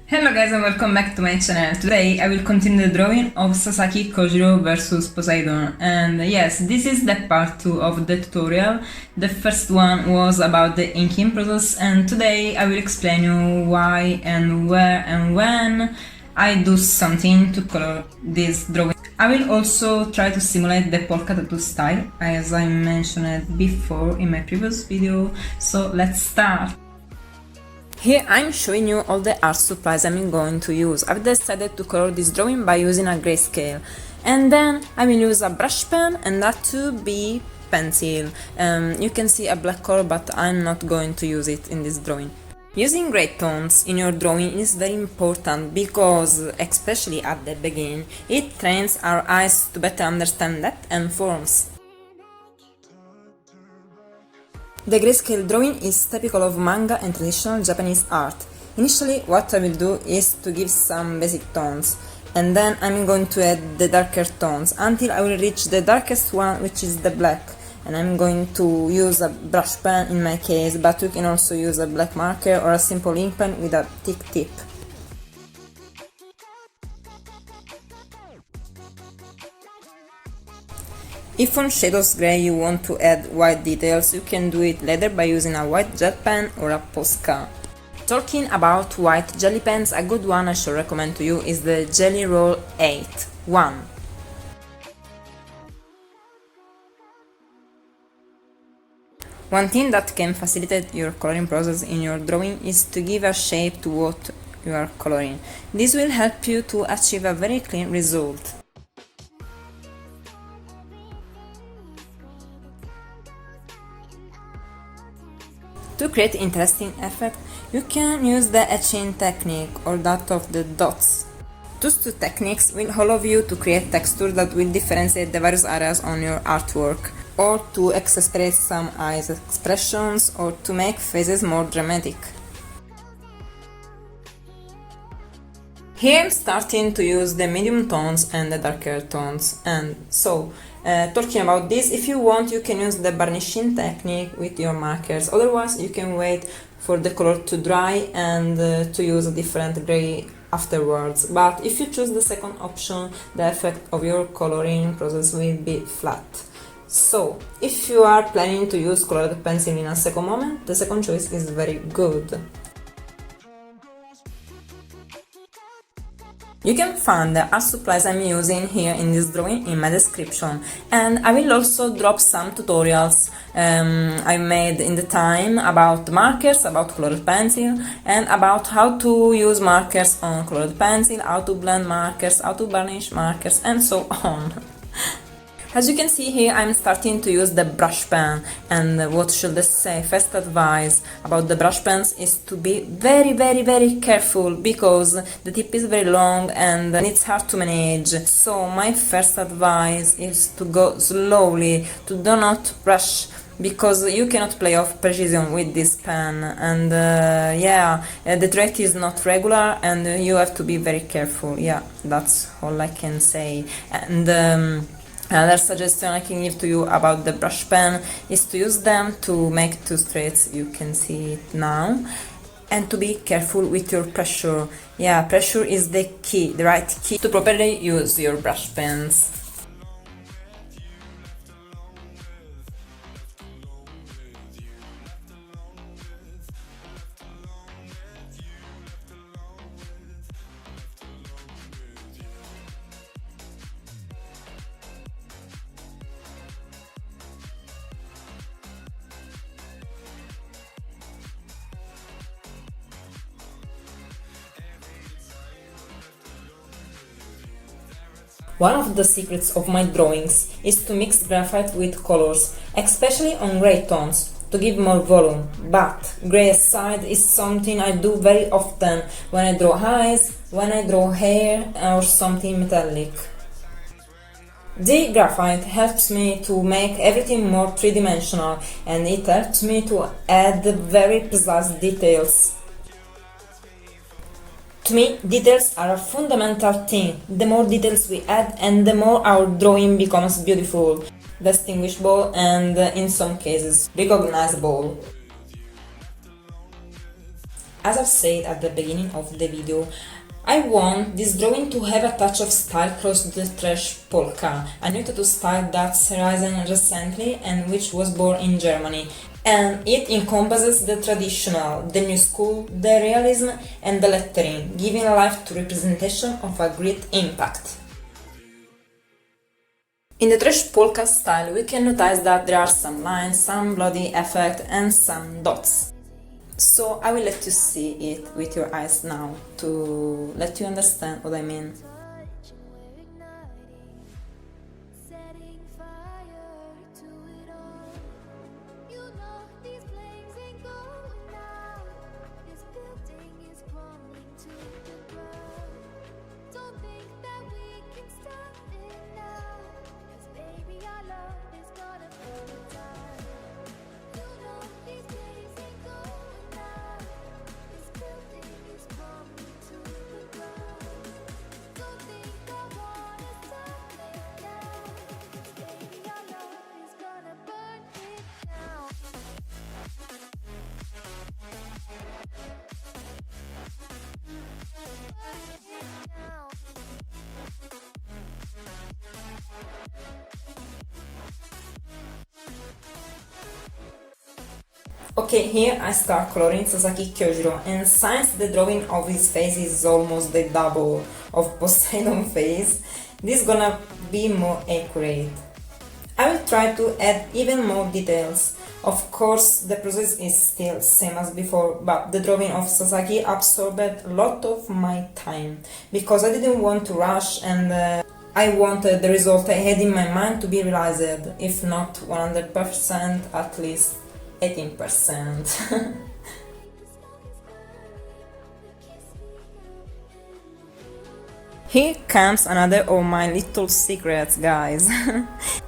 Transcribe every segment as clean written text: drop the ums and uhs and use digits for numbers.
Hello guys and welcome back to my channel. Today I will continue the drawing of Sasaki Kojiro vs Poseidon, and yes, this is the part 2 of the tutorial. The first one was about the inking process, and today I will explain you why and where and when I do something to color this drawing. I will also try to simulate the polka tattoo style as I mentioned before in my previous video, so let's start. Here I'm showing you all the art supplies I'm going to use. I've decided to color this drawing by using a grayscale, and then I will use a brush pen and a 2B pencil. You can see a black color, but I'm not going to use it in this drawing. Using gray tones in your drawing is very important because, especially at the beginning, it trains our eyes to better understand depth and forms. The grayscale drawing is typical of manga and traditional Japanese art. Initially, what I will do is to give some basic tones, and then I'm going to add the darker tones until I will reach the darkest one, which is the black. And I'm going to use a brush pen in my case, but you can also use a black marker or a simple ink pen with a thick tip. If on Shadows Grey you want to add white details, you can do it later by using a white gel pen or a Posca. Talking about white jelly pens, a good one I should recommend to you is the Jelly Roll 8-1. One thing that can facilitate your coloring process in your drawing is to give a shape to what you are coloring. This will help you to achieve a very clean result. To create interesting effect, you can use the etching technique or that of the dots. Those two techniques will allow you to create textures that will differentiate the various areas on your artwork, or to exaggerate some eyes expressions, or to make faces more dramatic. Here I'm starting to use the medium tones and the darker tones, and so talking about this, if you want you can use the varnishing technique with your markers, otherwise you can wait for the color to dry and to use a different grey afterwards, but if you choose the second option, the effect of your coloring process will be flat. So, if you are planning to use colored pencil in a second moment, the second choice is very good. You can find the art supplies I'm using here in this drawing in my description, and I will also drop some tutorials I made in the time about markers, about colored pencil, and about how to use markers on colored pencil, how to blend markers, how to varnish markers, and so on. As you can see here, I'm starting to use the brush pen, and what should I say? First advice about the brush pens is to be very careful because the tip is very long and it's hard to manage. So my first advice is to go slowly, to do not rush, because you cannot play off precision with this pen, and the thread is not regular and you have to be very careful. Yeah, that's all I can say. And another suggestion I can give to you about the brush pen is to use them to make two straights, you can see it now, and to be careful with your pressure. Yeah, pressure is the key, the right key to properly use your brush pens. One of the secrets of my drawings is to mix graphite with colors, especially on grey tones, to give more volume, but grey aside is something I do very often when I draw eyes, when I draw hair or something metallic. The graphite helps me to make everything more three-dimensional, and it helps me to add very precise details. To me, details are a fundamental thing. The more details we add, and the more our drawing becomes beautiful, distinguishable, and in some cases recognizable. as I've said at the beginning of the video, I want this drawing to have a touch of style close to the trash polka, a new tattoo style that's risen recently and which was born in Germany. And it encompasses the traditional, the new school, the realism and the lettering, giving life to representation of a great impact. In the trash polka style, we can notice that there are some lines, some bloody effect and some dots. So I will let you see it with your eyes now to let you understand what I mean. Okay, here I start coloring Sasaki Kyojiro, and since the drawing of his face is almost the double of Poseidon's face, this is gonna be more accurate. I will try to add even more details. Of course, the process is still same as before, but the drawing of Sasaki absorbed a lot of my time, because I didn't want to rush and I wanted the result I had in my mind to be realized, if not 100%, at least 18%. Here comes another of my little secrets, guys.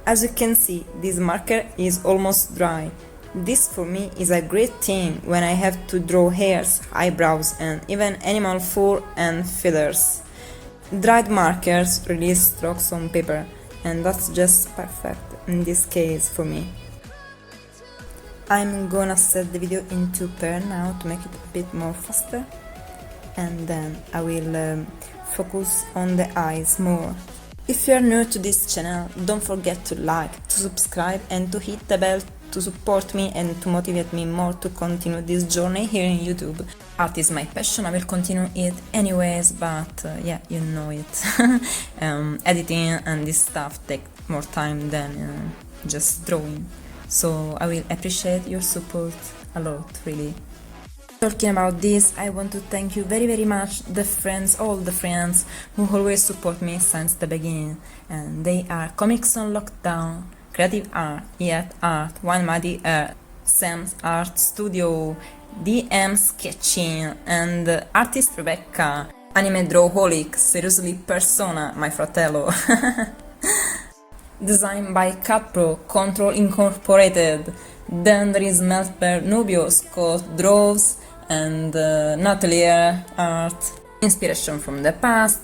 As you can see, this marker is almost dry. This for me is a great thing when I have to draw hairs, eyebrows and even animal fur and feathers. Dried markers release strokes on paper, and that's just perfect in this case for me. I'm gonna set the video into pair now to make it a bit more faster, and then I will focus on the eyes more. If you are new to this channel, don't forget to like, to subscribe and to hit the bell to support me and to motivate me more to continue this journey here in YouTube. Art is my passion, I will continue it anyways, but yeah, you know it. Editing and this stuff take more time than just drawing. So I will appreciate your support a lot, really. Talking about this, I want to thank you very much, all the friends who always support me since the beginning. And they are Comics on Lockdown, Creative Art, Yet Art, One Mighty Earth, Sam's Art Studio, DM Sketching, and Artist Rebecca, Anime Drawholic, Seriously Persona, my fratello. Design by Catpro, Control Incorporated. Then there is Meltber Nubio, Scott Draws, and Natelier Art. Inspiration from the past,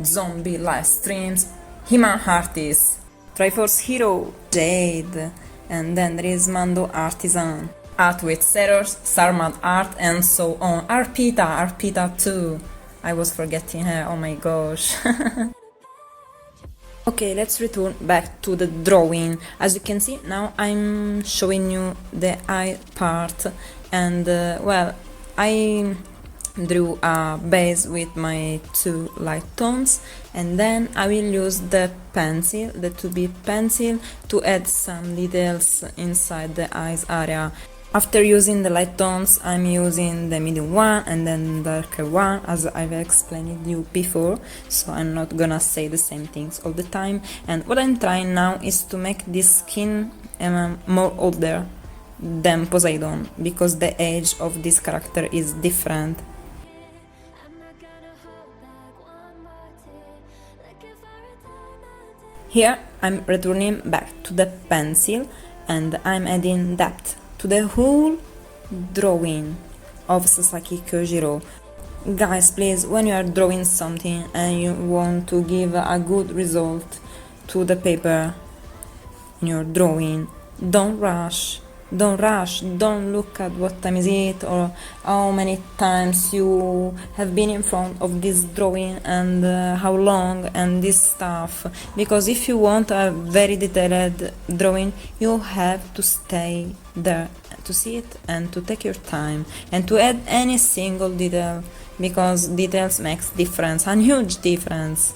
Zombie live streams, Human Artists, Triforce Hero, Jade, and then there is Mando Artisan. Art with Serors, Sarmad Art, and so on. Arpita too. I was forgetting her, oh my gosh. Okay, let's return back to the drawing. As you can see, now I'm showing you the eye part, and well, I drew a base with my two light tones, and then I will use the pencil, the 2B pencil, to add some details inside the eyes area. After using the light tones, I'm using the medium one and then the darker one, as I've explained you before, so I'm not gonna say the same things all the time. And what I'm trying now is to make this skin more older than Poseidon, because the age of this character is different. Here I'm returning back to the pencil and I'm adding depth to the whole drawing of Sasaki Kyojiro. Guys, please, when you are drawing something and you want to give a good result to the paper in your drawing, don't rush. Don't rush, don't look at what time is it or how many times you have been in front of this drawing and how long and this stuff, because if you want a very detailed drawing you have to stay there to see it and to take your time and to add any single detail, because details makes difference, a huge difference.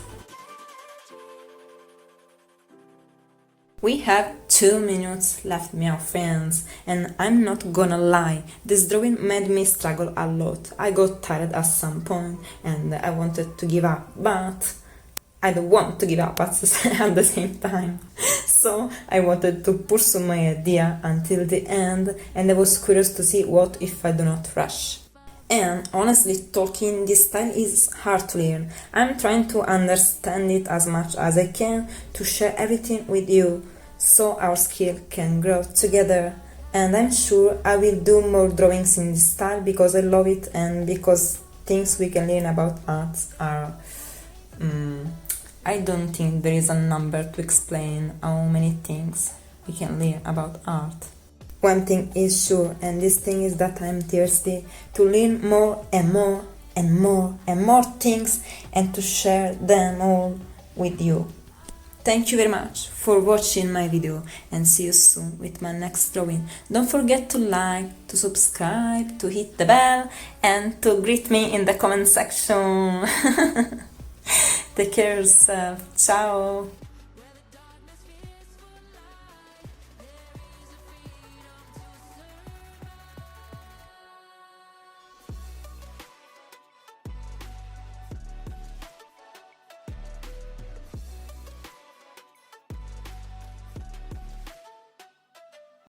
We have 2 minutes left, my friends, and I'm not gonna lie, this drawing made me struggle a lot. I got tired at some point and I wanted to give up, but I don't want to give up at the same time. So I wanted to pursue my idea until the end, and I was curious to see what if I do not rush. And honestly talking, this style is hard to learn. I'm trying to understand it as much as I can to share everything with you so our skill can grow together. And I'm sure I will do more drawings in this style because I love it and because things we can learn about art are... I don't think there is a number to explain how many things we can learn about art. One thing is sure, and this thing is that I'm thirsty to learn more and more and more and more things and to share them all with you. Thank you very much for watching my video and see you soon with my next drawing. Don't forget to like, to subscribe, to hit the bell and to greet me in the comment section. Take care of yourself. Ciao!